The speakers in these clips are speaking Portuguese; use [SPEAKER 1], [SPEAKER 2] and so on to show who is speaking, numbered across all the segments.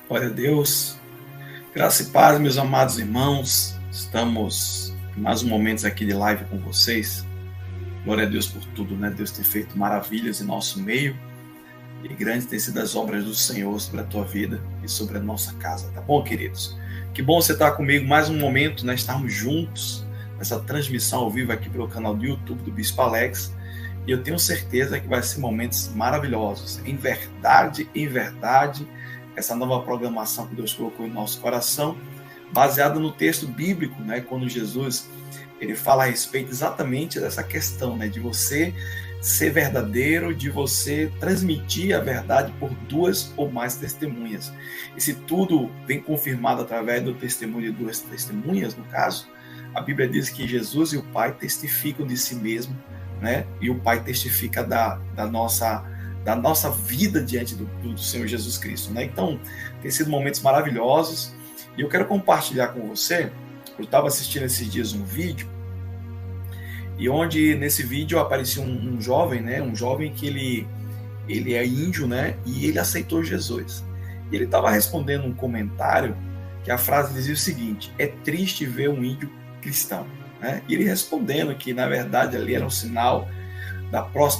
[SPEAKER 1] Glória a Deus. Graça e paz, meus amados irmãos. Estamos em mais um momento aqui de live com vocês. Glória a Deus por tudo, né? Deus tem feito maravilhas em nosso meio. E grandes têm sido as obras do Senhor sobre a tua vida e sobre a nossa casa. Tá bom, queridos? Que bom você estar comigo mais um momento, né? Estarmos juntos nessa transmissão ao vivo aqui pelo canal do YouTube do Bispo Alex. E eu tenho certeza que vai ser momentos maravilhosos. Em verdade, essa nova programação que Deus colocou em nosso coração, baseada no texto bíblico, né, quando Jesus ele fala a respeito exatamente dessa questão, né, de você ser verdadeiro, de você transmitir a verdade por duas ou mais testemunhas. E se tudo vem confirmado através do testemunho de duas testemunhas, no caso, a Bíblia diz que Jesus e o Pai testificam de si mesmo, né, e o Pai testifica da nossa vida diante do Senhor Jesus Cristo, né? Então, tem sido momentos maravilhosos e eu quero compartilhar com você. Eu estava assistindo esses dias um vídeo e onde nesse vídeo aparecia um jovem, né? Um jovem que ele é índio, né? E ele aceitou Jesus. E ele estava respondendo um comentário que a frase dizia o seguinte: é triste ver um índio cristão, né? E ele respondendo que na verdade ali era um sinal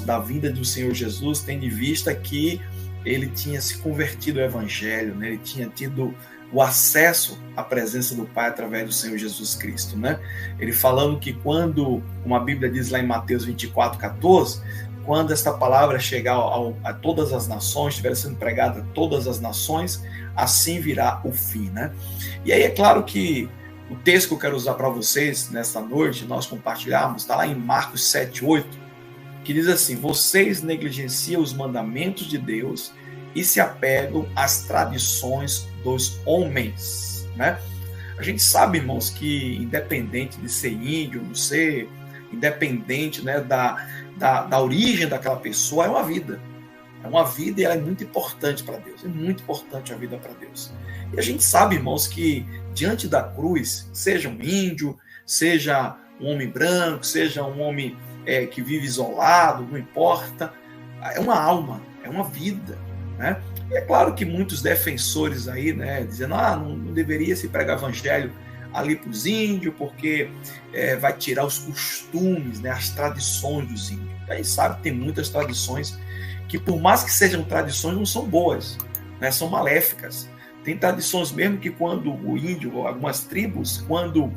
[SPEAKER 1] da vinda do Senhor Jesus, tendo em vista que ele tinha se convertido ao Evangelho, né? Ele tinha tido o acesso à presença do Pai através do Senhor Jesus Cristo, né? Ele falando que quando, como a Bíblia diz lá em Mateus 24:14, quando esta palavra chegar a todas as nações, estiver sendo pregada a todas as nações, assim virá o fim, né? E aí é claro que o texto que eu quero usar para vocês nesta noite, nós compartilharmos, está lá em Marcos 7:8, que diz assim: vocês negligenciam os mandamentos de Deus e se apegam às tradições dos homens, né? A gente sabe, irmãos, que independente de ser índio, não ser, independente, né, da origem daquela pessoa, é uma vida. É uma vida e ela é muito importante para Deus. É muito importante a vida para Deus. E a gente sabe, irmãos, que diante da cruz, seja um índio, seja um homem branco, seja um homem que vive isolado, não importa, é uma alma, é uma vida, né? E é claro que muitos defensores aí, né, dizendo, não deveria se pregar evangelho ali para os índios, porque vai tirar os costumes, né, as tradições dos índios. E aí sabe que tem muitas tradições que, por mais que sejam tradições, não são boas, né, são maléficas. Tem tradições mesmo que quando o índio, algumas tribos, quando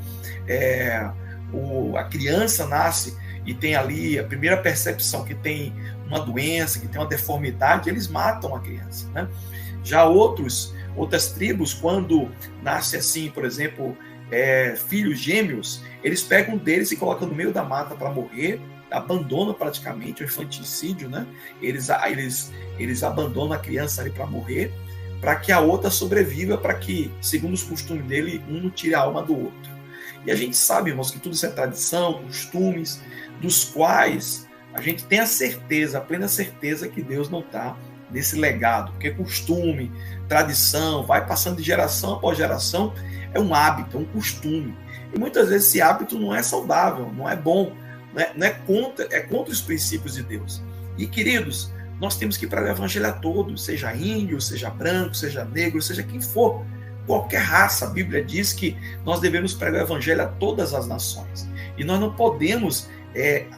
[SPEAKER 1] a criança nasce e tem ali a primeira percepção que tem uma doença, que tem uma deformidade, eles matam a criança, né? Já outras tribos, quando nasce assim, por exemplo, filhos gêmeos, eles pegam um deles e colocam no meio da mata para morrer, abandonam praticamente o infanticídio, né? Eles abandonam a criança ali para morrer, para que a outra sobreviva, para que, segundo os costumes dele, um não tire a alma do outro. E a gente sabe, irmãos, que tudo isso é tradição, costumes, dos quais a gente tem a plena certeza que Deus não está nesse legado, porque costume, tradição, vai passando de geração após geração, é um hábito, é um costume. E muitas vezes esse hábito não é saudável, não é bom, é contra os princípios de Deus. E, queridos, nós temos que pregar o evangelho a todos, seja índio, seja branco, seja negro, seja quem for, qualquer raça. A Bíblia diz que nós devemos pregar o evangelho a todas as nações. E nós não podemos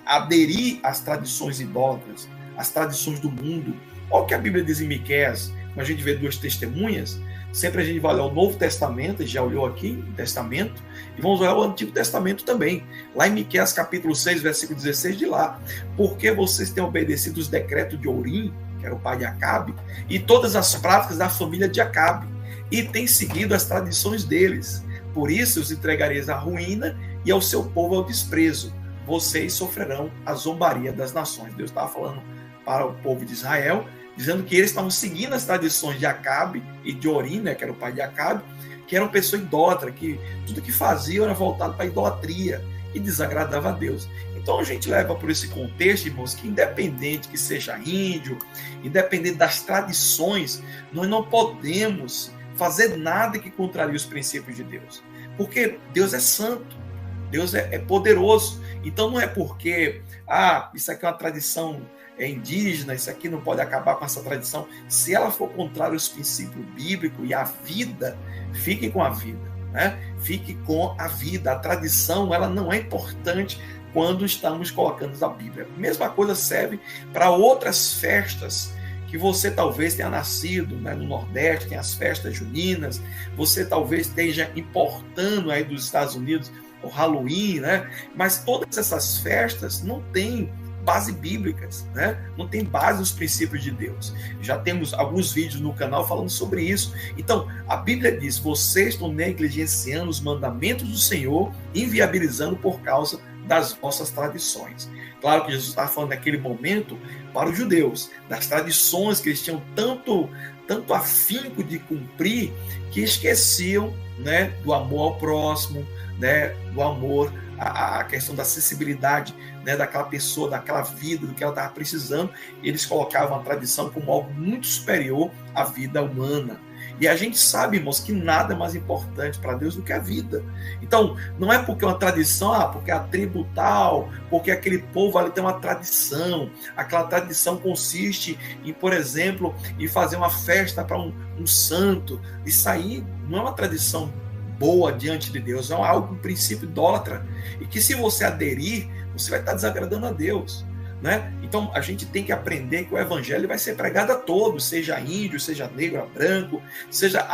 [SPEAKER 1] aderir às tradições idólatras, às tradições do mundo. Olha o que a Bíblia diz em Miqueias, quando a gente vê duas testemunhas, sempre a gente vai olhar o Novo Testamento, a gente já olhou aqui o Testamento, e vamos olhar o Antigo Testamento também. Lá em Miqueias capítulo 6, versículo 16, de lá: porque vocês têm obedecido os decretos de Ourim, que era o pai de Acabe, e todas as práticas da família de Acabe, e têm seguido as tradições deles. Por isso os entregareis à ruína e ao seu povo ao desprezo. Vocês sofrerão a zombaria das nações. Deus estava falando para o povo de Israel, dizendo que eles estavam seguindo as tradições de Acabe e de Ourim, né, que era o pai de Acabe, que era uma pessoa idólatra, que tudo que fazia era voltado para a idolatria e desagradava a Deus. Então a gente leva por esse contexto, irmãos, que independente que seja índio, independente das tradições, nós não podemos fazer nada que contrarie os princípios de Deus. Porque Deus é santo, Deus é poderoso. Então não é porque, isso aqui é uma tradição é indígena, isso aqui não pode acabar com essa tradição. Se ela for contrária aos princípios bíblicos e à vida, fique com a vida, né? Fique com a vida. A tradição, ela não é importante quando estamos colocando a Bíblia. A mesma coisa serve para outras festas que você talvez tenha nascido, né, no Nordeste, tem as festas juninas, você talvez esteja importando aí dos Estados Unidos o Halloween, né? Mas todas essas festas não têm base bíblicas, né? Não tem base nos princípios de Deus. Já temos alguns vídeos no canal falando sobre isso. Então, a Bíblia diz: vocês estão negligenciando os mandamentos do Senhor, inviabilizando por causa das vossas tradições. Claro que Jesus estava falando naquele momento para os judeus, das tradições que eles tinham tanto afinco de cumprir, que esqueciam, né, do amor ao próximo, né, do amor à questão da acessibilidade, né, daquela pessoa, daquela vida, do que ela estava precisando. Eles colocavam a tradição como algo muito superior à vida humana. E a gente sabe, irmãos, que nada é mais importante para Deus do que a vida. Então, não é porque uma tradição, porque a tribo tal, porque aquele povo ali tem uma tradição. Aquela tradição consiste em, por exemplo, em fazer uma festa para um santo. Isso aí não é uma tradição boa diante de Deus, é algo, um princípio idólatra. E que se você aderir, você vai estar desagradando a Deus, né? Então a gente tem que aprender que o evangelho vai ser pregado a todos, seja índio, seja negro, branco, seja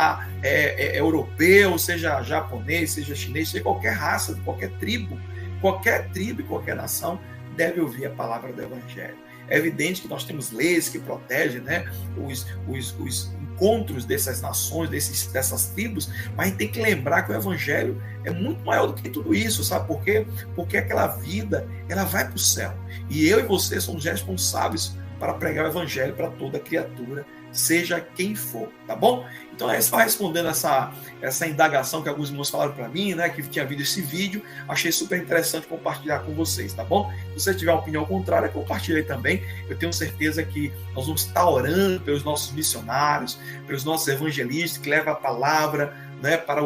[SPEAKER 1] europeu, seja japonês, seja chinês, seja qualquer raça, qualquer tribo e qualquer nação deve ouvir a palavra do evangelho. É evidente que nós temos leis que protegem, né, os encontros dessas nações, dessas tribos, mas a gente tem que lembrar que o evangelho é muito maior do que tudo isso, sabe por quê? Porque aquela vida, ela vai para o céu. E eu e você somos responsáveis para pregar o evangelho para toda criatura, seja quem for, tá bom? Então é só respondendo essa indagação que alguns irmãos falaram para mim, né, que tinha visto esse vídeo, achei super interessante compartilhar com vocês, tá bom? Se você tiver uma opinião contrária, compartilhe também. Eu tenho certeza que nós vamos estar orando pelos nossos missionários, pelos nossos evangelistas que levam a palavra, né, para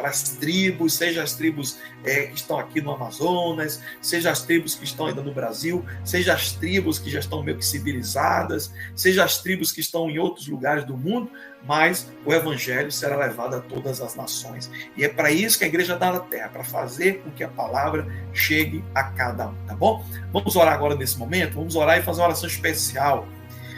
[SPEAKER 1] as tribos, seja as tribos que estão aqui no Amazonas, seja as tribos que estão ainda no Brasil, seja as tribos que já estão meio que civilizadas, seja as tribos que estão em outros lugares do mundo, mas o evangelho será levado a todas as nações. E é para isso que a igreja está na terra, para fazer com que a palavra chegue a cada um, tá bom? Vamos orar agora nesse momento, vamos orar e fazer uma oração especial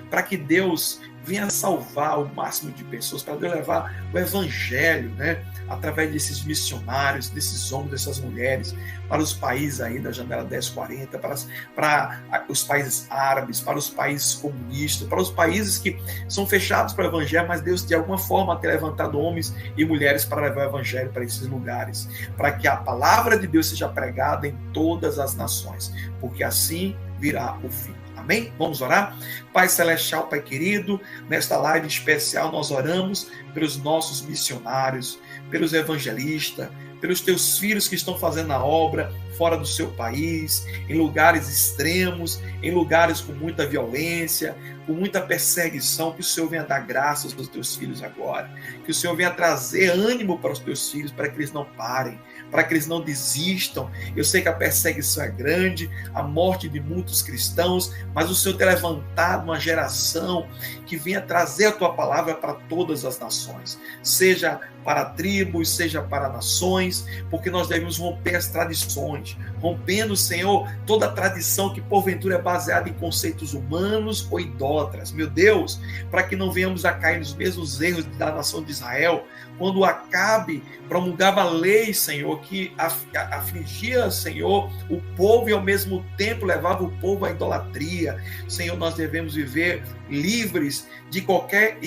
[SPEAKER 1] para que Deus venha salvar o máximo de pessoas, para Deus levar o evangelho, né, através desses missionários, desses homens, dessas mulheres, para os países aí da janela 1040, para os países árabes, para os países comunistas, para os países que são fechados para o evangelho, mas Deus de alguma forma tem levantado homens e mulheres para levar o evangelho para esses lugares, para que a palavra de Deus seja pregada em todas as nações, porque assim virá o fim. Amém? Vamos orar? Pai Celestial, Pai querido, nesta live especial nós oramos pelos nossos missionários, pelos evangelistas, pelos teus filhos que estão fazendo a obra fora do seu país, em lugares extremos, em lugares com muita violência, com muita perseguição. Que o Senhor venha dar graças aos teus filhos agora, que o Senhor venha trazer ânimo para os teus filhos, para que eles não parem, para que eles não desistam. Eu sei que a perseguição é grande, a morte de muitos cristãos, mas o Senhor tem levantado uma geração que venha trazer a tua palavra para todas as nações, seja para tribos, seja para nações, porque nós devemos romper as tradições, rompendo, Senhor, toda a tradição que porventura é baseada em conceitos humanos ou idólatras, meu Deus, para que não venhamos a cair nos mesmos erros da nação de Israel, quando Acabe promulgava leis, Senhor, que afligia, Senhor, o povo e ao mesmo tempo levava o povo à idolatria. Senhor, nós devemos viver livres de qualquer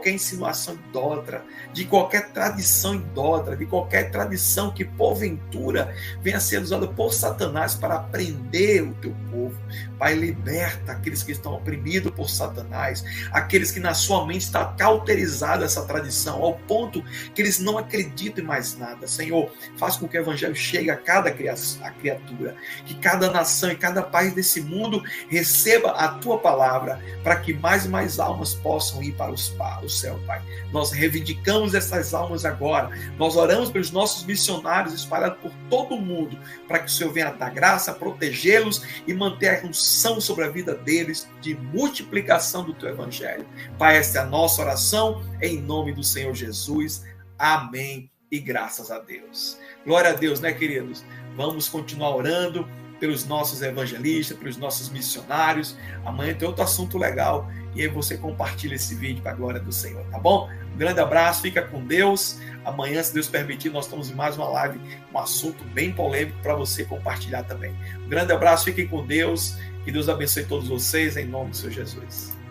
[SPEAKER 1] insinuação idólatra, de qualquer tradição idólatra, de qualquer tradição que porventura venha a ser usada por Satanás para prender o teu povo. Pai, liberta aqueles que estão oprimidos por Satanás, aqueles que na sua mente está cauterizada essa tradição, ao ponto que eles não acreditam em mais nada. Senhor, faz com que o evangelho chegue a cada criatura, que cada nação e cada país desse mundo receba a tua palavra, para que mais e mais almas possam ir para o céu, Pai. Nós reivindicamos essas almas oramos agora. Nós oramos pelos nossos missionários espalhados por todo o mundo, para que o Senhor venha dar graça, protegê-los e manter a unção sobre a vida deles de multiplicação do teu evangelho. Pai, esta é a nossa oração, em nome do Senhor Jesus. Amém e graças a Deus. Glória a Deus, né, queridos? Vamos continuar orando pelos nossos evangelistas, pelos nossos missionários. Amanhã tem outro assunto legal e aí você compartilha esse vídeo para a glória do Senhor, tá bom? Um grande abraço, fica com Deus. Amanhã, se Deus permitir, nós estamos em mais uma live, um assunto bem polêmico para você compartilhar também. Um grande abraço, fiquem com Deus. Que Deus abençoe todos vocês, em nome do Senhor Jesus.